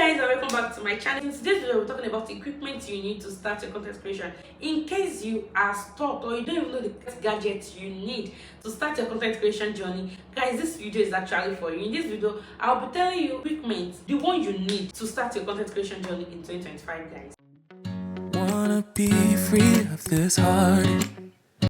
Guys, and welcome back to my channel. In today's video, we're talking about equipment you need to start your content creation. In case you are stuck or you don't even know the gadgets you need to start your content creation journey, guys, this video is actually for you. In this video, I'll be telling you equipment, the one you need to start your content creation journey in 2025, guys. Wanna be free of this heart.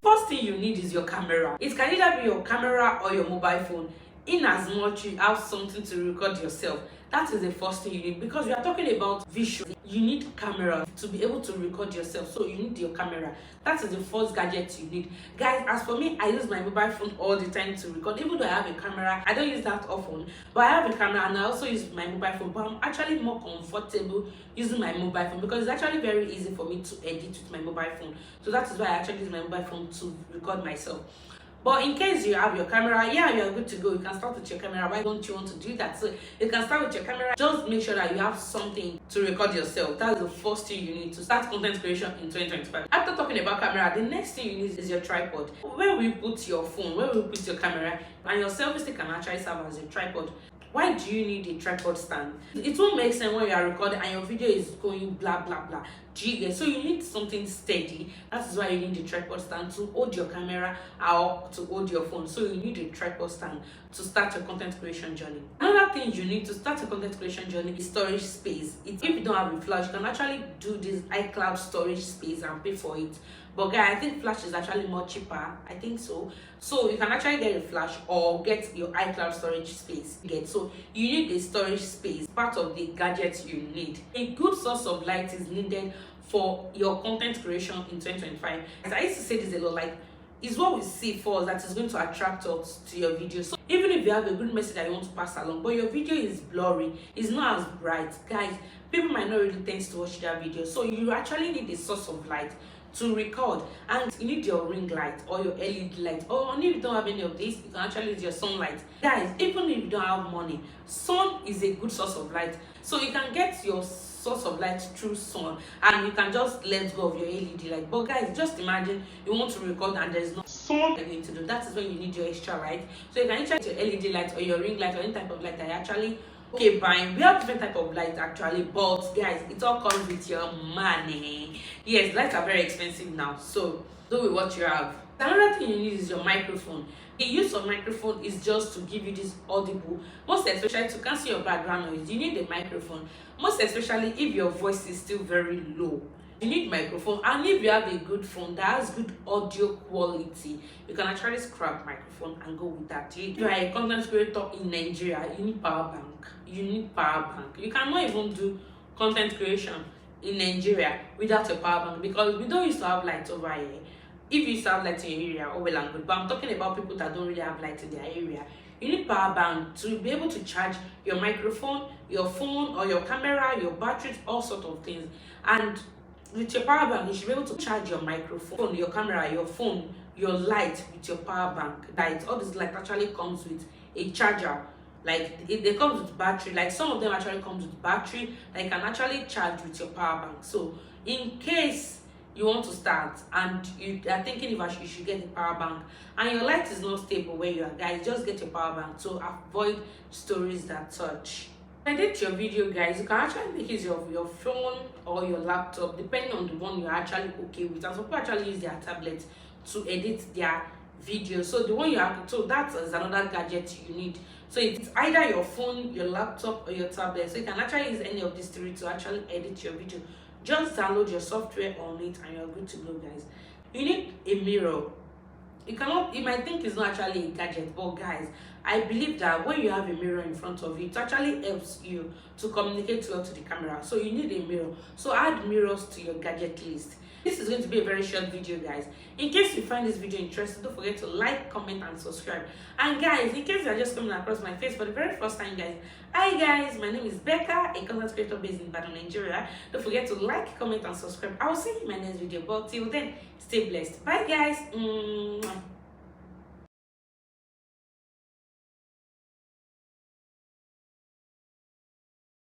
First thing you need is your camera. It can either be your camera or your mobile phone. In as much you have something to record yourself, that is the first thing you need, because we are talking about visual. You need camera to be able to record yourself, so you need your camera. That is the first gadget you need, guys. As for me, I use my mobile phone all the time to record. Even though I have a camera, I don't use that often, but I have a camera and I also use my mobile phone. But I'm actually more comfortable using my mobile phone because it's actually very easy for me to edit with my mobile phone. So that is why I actually use my mobile phone to record myself. But in case you have your camera, yeah, you are good to go. You can start with your camera. Why don't you want to do that? So you can start with your camera. Just make sure that you have something to record yourself. That's the first thing you need to start content creation in 2025. After talking about camera, the next thing you need is your tripod. Where will you put your phone? Where will you put your camera? And your selfie stick can actually serve as a tripod. Why do you need a tripod stand? It won't make sense when you are recording and your video is going blah blah blah. Do you get? So you need something steady. That is why you need a tripod stand to hold your camera or to hold your phone. So you need a tripod stand to start your content creation journey. Another thing you need to start your content creation journey is storage space. If you don't have a flash, you can actually do this iCloud storage space and pay for it. But guys, I think flash is actually more cheaper. I think so. So you can actually get a flash or get your iCloud storage space. So you need a storage space, part of the gadgets you need. A good source of light is needed for your content creation in 2025. As I used to say this a lot, like, it's what we see first that is going to attract us to your video. So even if you have a good message that you want to pass along, but your video is blurry, it's not as bright, guys, people might not really tend to watch their video. So you actually need a source of light to record, and you need your ring light or your LED light, or if you don't have any of this, you can actually use your sunlight. Guys, even if you don't have money, sun is a good source of light. So you can get your source of light through sun and you can just let go of your LED light. But guys, just imagine you want to record and there's no sun you're going to do. That is when you need your extra light. So you can actually use your LED light or your ring light or any type of light that you actually buying. We have different type of light actually, but guys, it all comes with your money. Yes, lights are very expensive now, so do with what you have. Another thing you need is your microphone. The use of microphone is just to give you this audible, most especially to cancel your background noise. You need a microphone, most especially if your voice is still very low. You need microphone, and if you have a good phone that has good audio quality, you can actually scrap microphone and go with that. If you are a content creator in Nigeria, you need power bank. You need power bank. You cannot even do content creation in Nigeria without a power bank, because we don't used to have lights over here. If you used to have light in your area, oh well and good, but I'm talking about people that don't really have light in their area. You need power bank to be able to charge your microphone, your phone, or your camera, your batteries, all sorts of things. And with your power bank, you should be able to charge your microphone, your camera, your phone, your light with your power bank. Light, all this light actually comes with a charger. Like they come with battery. Like some of them actually comes with battery that you can actually charge with your power bank. So in case you want to start and you are thinking if you should get a power bank and your light is not stable where you are, guys, just get your power bank to avoid stories that touch. Edit your video, guys. You can actually make use of your phone or your laptop, depending on the one you're actually okay with. And some people actually use their tablet to edit their video. So the one you have, so that is another gadget you need. So it's either your phone, your laptop, or your tablet. So you can actually use any of these three to actually edit your video. Just download your software on it and you're good to go, guys. You need a mirror. You might think it's not actually a gadget, but guys, I believe that when you have a mirror in front of you, it actually helps you to communicate well to the camera. So you need a mirror. So add mirrors to your gadget list. This is going to be a very short video, guys. In case you find this video interesting, don't forget to like, comment, and subscribe. And guys, in case you're just coming across my face for the very first time, guys, hi guys, my name is Becca, a content creator based in Ibadan, Nigeria. Don't forget to like, comment, and subscribe. I will see you in my next video, but till then, stay blessed. Bye guys.